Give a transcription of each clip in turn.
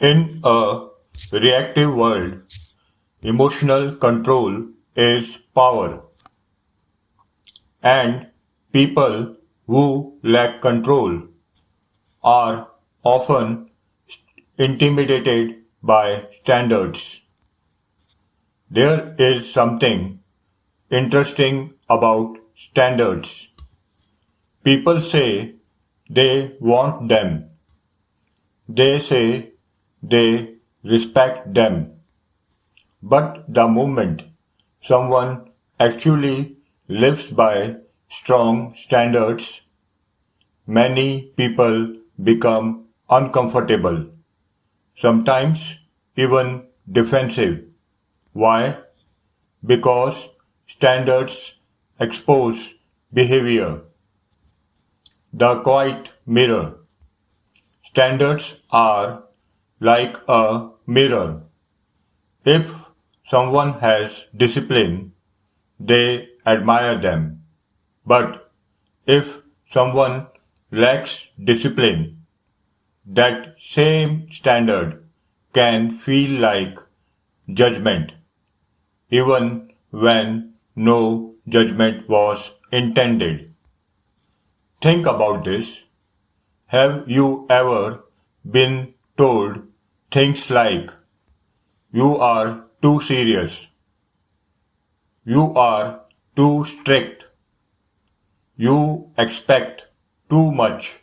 In a reactive world, emotional control is power, and people who lack control are often intimidated by standards. There is something interesting about standards. People say they want them, they say they respect them, but the moment someone actually lives by strong standards, many people become uncomfortable, sometimes even defensive. Why? Because standards expose behavior. The quiet mirror. Standards are like a mirror. If someone has discipline, they admire them. But if someone lacks discipline, that same standard can feel like judgment, even when no judgment was intended. Think about this. Have you ever been told things like, you are too serious, you are too strict, you expect too much,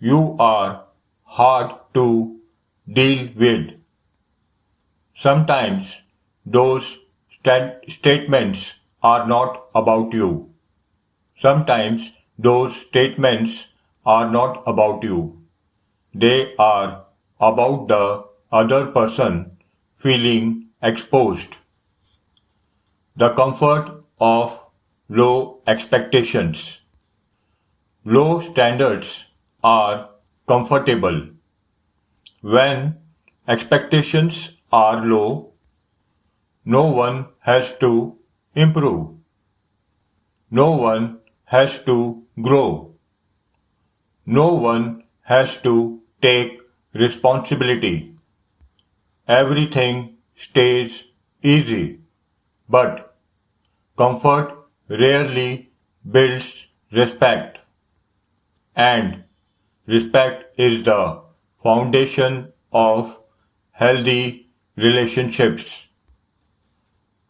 you are hard to deal with? Sometimes those statements are not about you. Sometimes those statements are not about you. They are about the other person feeling exposed. The comfort of low expectations. Low standards are comfortable. When expectations are low, no one has to improve. No one has to grow. No one has to take responsibility. Everything stays easy, but comfort rarely builds respect, and respect is the foundation of healthy relationships.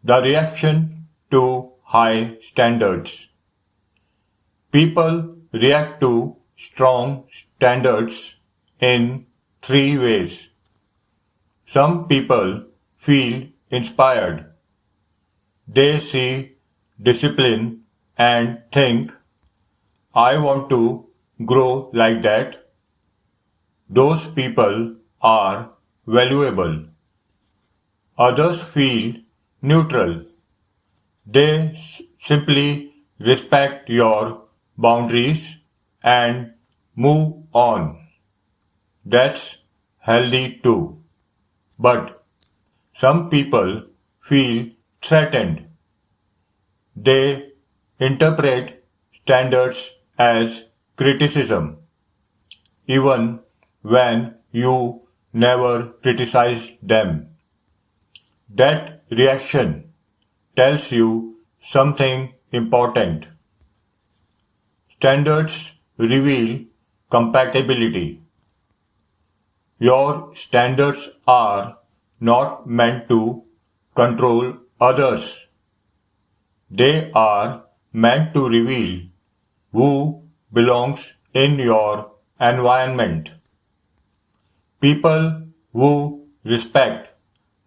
The reaction to high standards. People react to strong standards in three ways. Some people feel inspired. They see discipline and think, I want to grow like that. Those people are valuable. Others feel neutral. They simply respect your boundaries and move on. That's healthy too. But some people feel threatened. They interpret standards as criticism, even when you never criticized them. That reaction tells you something important. Standards reveal compatibility. Your standards are not meant to control others. They are meant to reveal who belongs in your environment. People who respect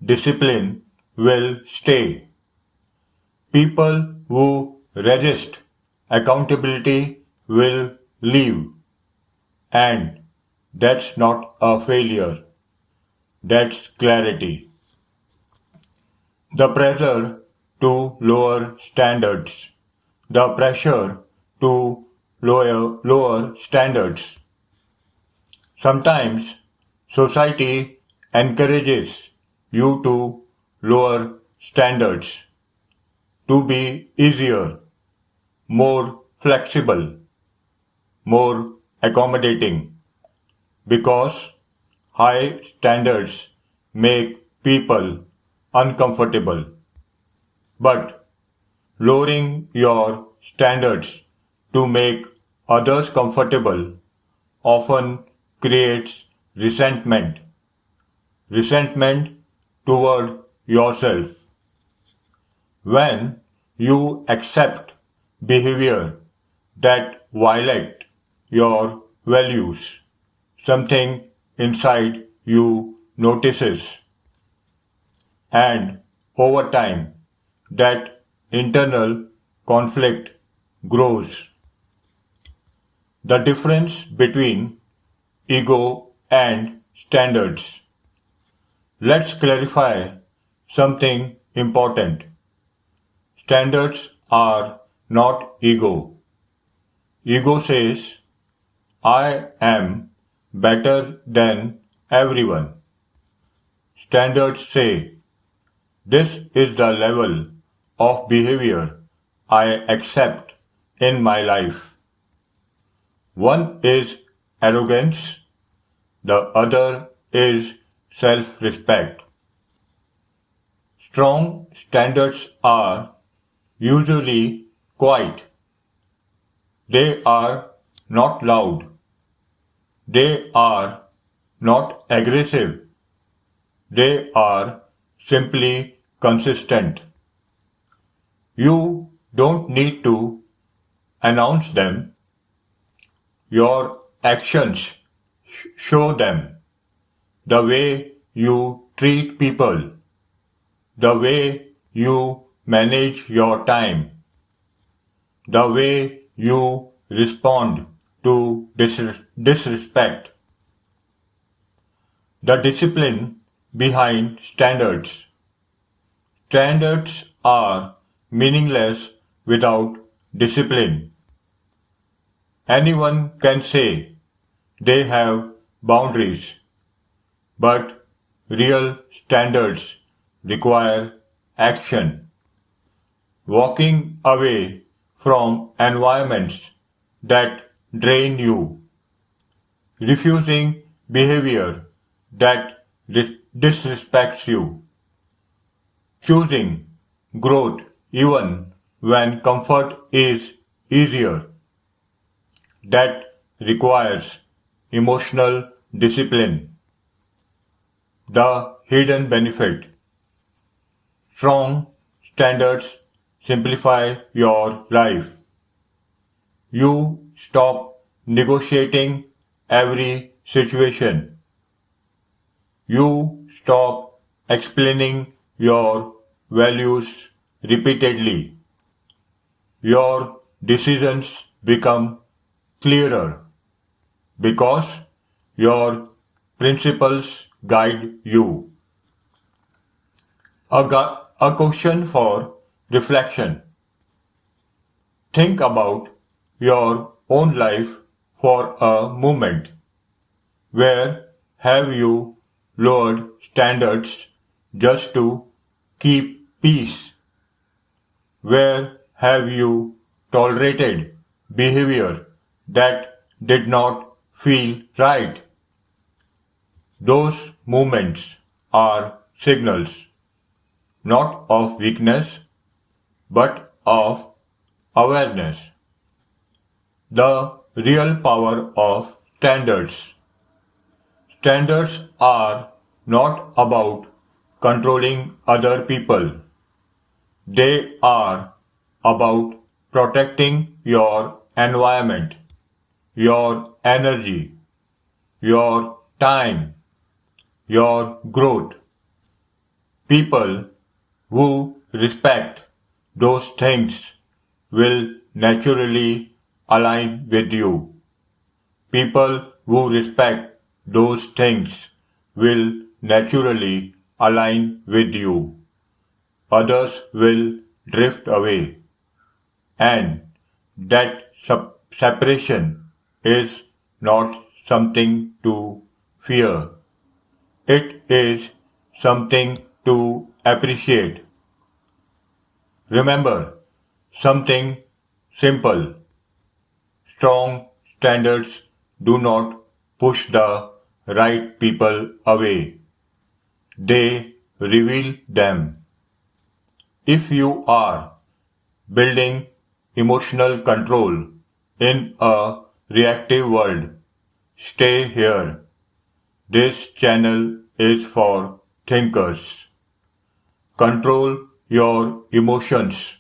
discipline will stay. People who resist accountability will leave. And that's not a failure. That's clarity. The pressure to lower standards. The pressure to lower standards. Sometimes society encourages you to lower standards, to be easier, more flexible, more accommodating, because high standards make people uncomfortable, but lowering your standards to make others comfortable often creates resentment. Resentment toward yourself. When you accept behavior that violate your values, something inside you notices, and over time that internal conflict grows. The difference between ego and standards. Let's clarify something important. Standards are not ego. Ego says, I am better than everyone. Standards say, this is the level of behavior I accept in my life. One is arrogance, the other is self-respect. Strong standards are usually quiet. They are not loud. They are not aggressive. They are simply consistent. You don't need to announce them. Your actions show them. The way you treat people, the way you manage your time, the way you respond to disrespect. The discipline behind standards. Standards are meaningless without discipline. Anyone can say they have boundaries, but real standards require action. Walking away from environments that drain you, refusing behavior that disrespects you, choosing growth even when comfort is easier. That requires emotional discipline. The hidden benefit. Strong standards simplify your life. You stop negotiating every situation. You stop explaining your values repeatedly. Your decisions become clearer because your principles guide you. A question for reflection. Think about your own life for a moment. Where have you lowered standards just to keep peace? Where have you tolerated behavior that did not feel right? Those moments are signals, not of weakness, but of awareness. The real power of standards. Standards are not about controlling other people. They are about protecting your environment, your energy, your time, your growth. People who respect those things will naturally align with you. People who respect those things will naturally align with you. Others will drift away. And that separation is not something to fear. It is something to appreciate. Remember something simple. Strong standards do not push the right people away. They reveal them. If you are building emotional control in a reactive world, stay here. This channel is for thinkers. Control your emotions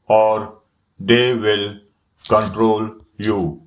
or they will control you.